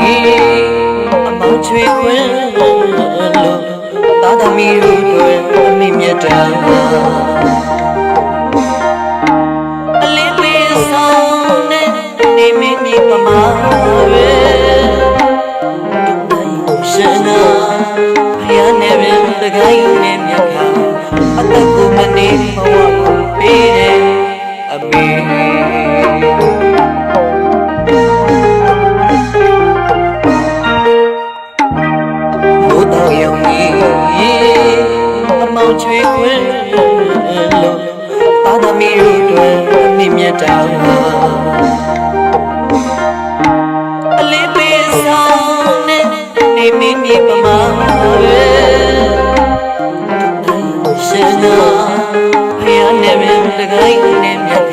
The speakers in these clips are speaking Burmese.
အမောင်ချွေခွင်းလို့သာသမီတို့တွေအမိမြတ်တာအလေးပေးဆောင်နဲ့နေမင်းဒီပမာပဲရှင်နာဖယားနဲ့ပင်တကိုင်းနဲ့မြတ်ကအသက်ကိုမနေဘဝကိုပေးတယ်အမေချွေခွင်းလို့သာသမီတို့တွေအမိမြတ်တာအလေးပေးဆောင်နဲ့နေမင်းဒီပမာပဲရှင်နာဖယားနဲ့ပင်တကိုင်းနဲ့မြတ်က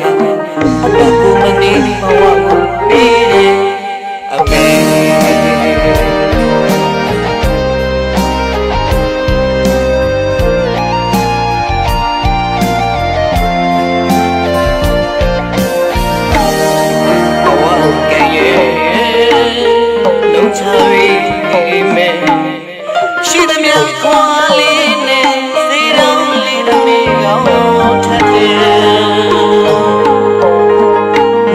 အသက်ကိုမနေဘဝကိုပေးတယ်အမေရှိသမျှခွာလေးနဲ့စေတောင်းလေးသမီးကောင်းထက်တယ်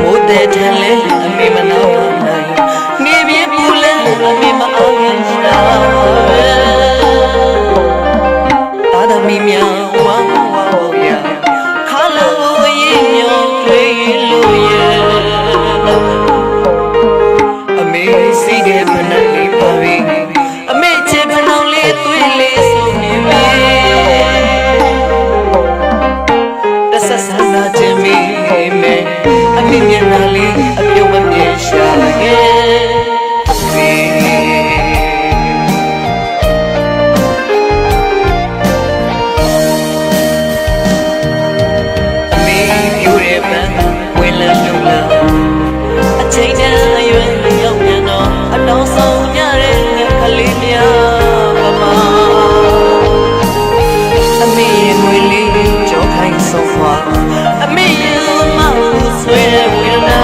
မိုးတဲ့ထန်လဲအမေမနာနိုင်နေပြေပူလဲအမေမအောင်ရင်ရှာသာသမီများဝမ်းဝမ်းရခါလို့ရင်ညောတွေ့လို့ရအမေစီးတဲ့ဖဏလေးပါပြီအမေချစ်ဖဏောင်းလေးသွေးလေးဆုံးနေပြီတဆဆန္ဒတင်မိမယ်အမေမျက်နှာလေးအပြုံးမမြင်ရှာခဲ့အမေပြူရဲ့ပန်းဝင်လာလို့လာအချိန်တန်အရွယ်ရောက်ပြန်တော့အတော်ဆုံးကြတဲ့ကလေးများပမာအမေရဲ့ငွေလေးကြောခိုင်းဆုံးသွားအမေရဲ့မဆွေဝေဒနာ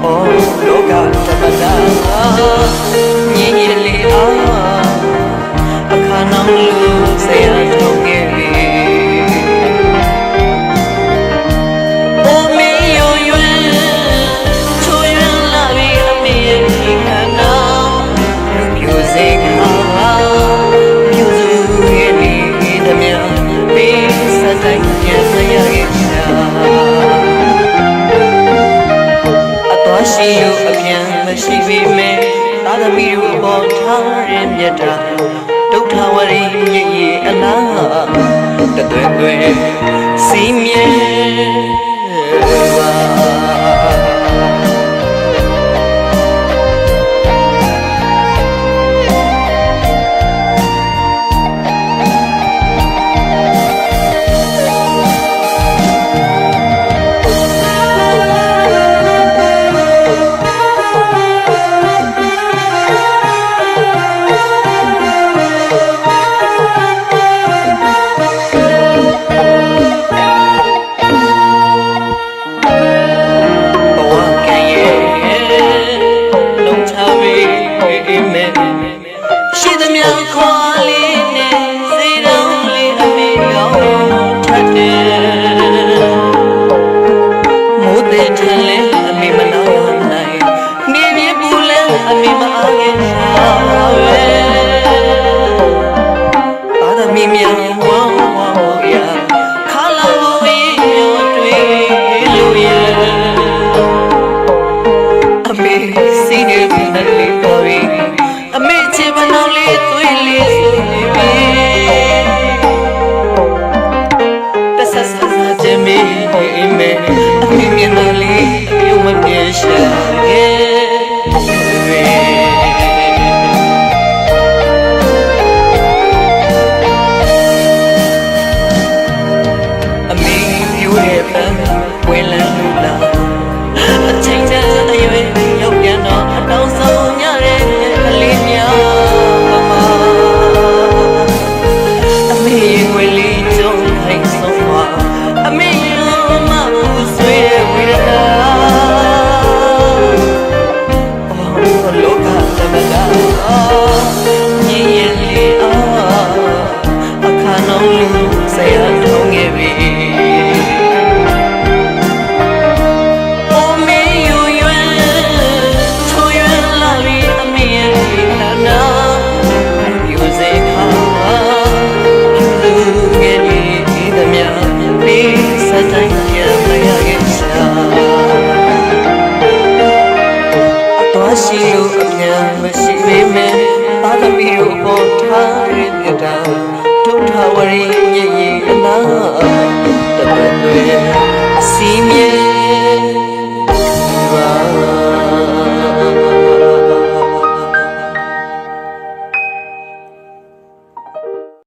အော်လောကဓမ္မတာညင်ညင်လေးအခါနောင်လူဆရာထုတ်ခဲ့ပြီရှိရအပြန်မရှိပေမဲ့သာသမီတို့ပေါ်ထားရမြတ်တာဒုက္ခဝရိမြည်ရအလားတသွဲသွဲစီမြဲပါ ဝရီမြည်ရ